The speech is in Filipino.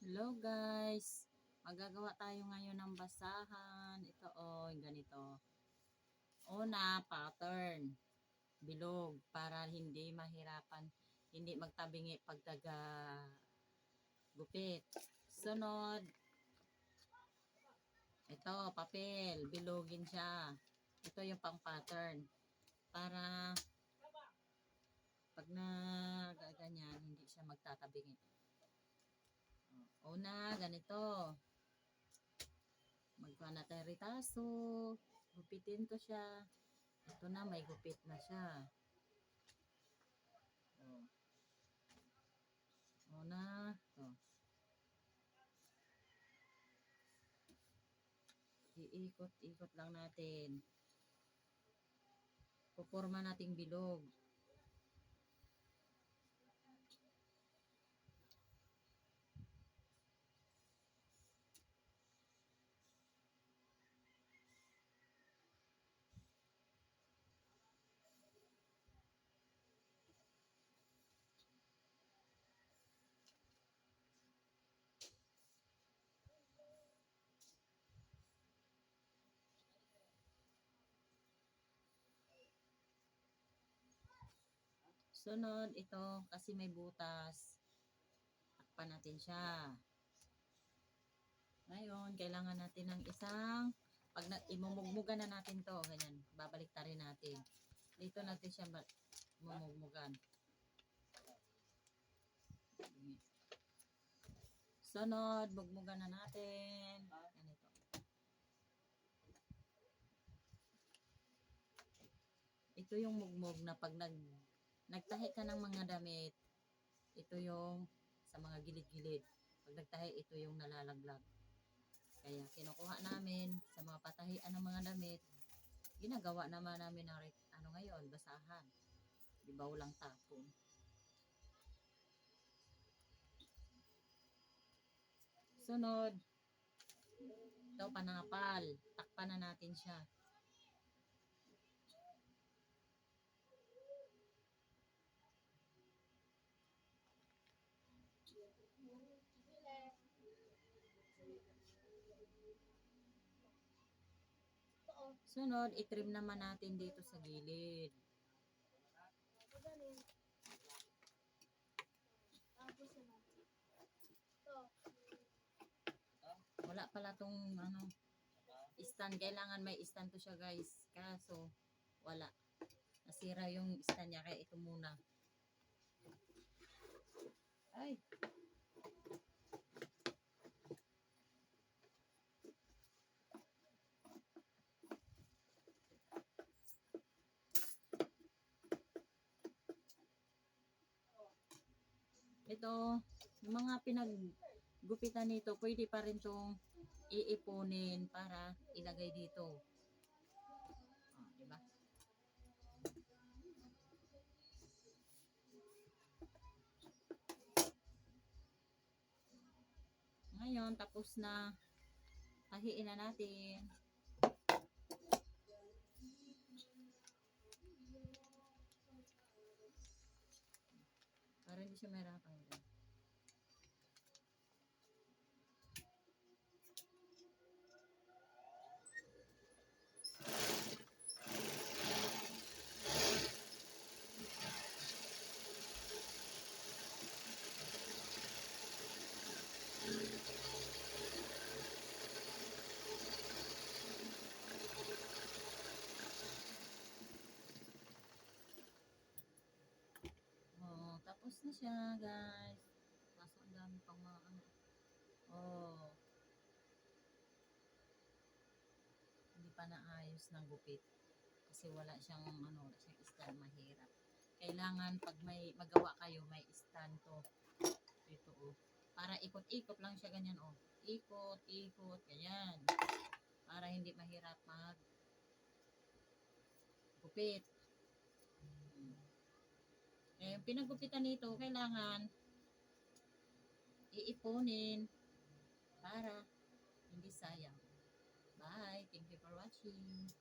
Hello guys, magagawa tayo ngayon ng basahan. Ito ganito. Una, pattern, bilog para hindi mahirapan, hindi magtabingi pagtaga gupit. Sunod, ito papel, bilogin siya. Ito yung pang pattern para pag nagaganyan hindi siya magtatabingi. Una, ganito. Magkuha na tayo ritaso. Gupitin ko siya. Ito na, may gupit na siya. Una, iikot-ikot lang natin. Puporma nating bilog. Sunod, ito, kasi may butas. Takpan natin siya. Ngayon, kailangan natin ng isang, pag imumugmugan na natin to, ganyan, babalik ta rin natin. Dito natin siya mumugmugan. Sunod, mugmugan na natin. Ganito. Ito yung mugmog na pag nagtahi ka ng mga damit, ito yung sa mga gilid-gilid. Pag nagtahi, ito yung nalalaglag. Kaya kinukuha namin sa mga patahian ng mga damit, ginagawa naman namin ng ngayon, basahan. Di ba walang tapon. Sunod, ito panapal. Takpan na natin siya. Sunod, itrim naman natin dito sa gilid. Wala pala tong stand. Kailangan may stand to siya guys. Kaso, wala. Nasira yung stand niya. Kaya ito muna. Ay! Ito, yung mga pinaggupitan nito, pwede pa rin itong iipunin para ilagay dito. Diba? Ngayon, tapos na. Tahiin na natin. Para hindi siya mahirapan. Tapos na siya, guys. Kaso ang dami pang mga hindi pa naayos ng gupit. Kasi wala siyang stand, mahirap. Kailangan pag may magawa kayo, may stand to. Ito para ikot-ikot lang siya ganyan Ikot, ikot, ganyan. Para hindi mahirap mag gupit. Yung pinagupitan nito, kailangan iipunin para hindi sayang. Bye. Thank you for watching.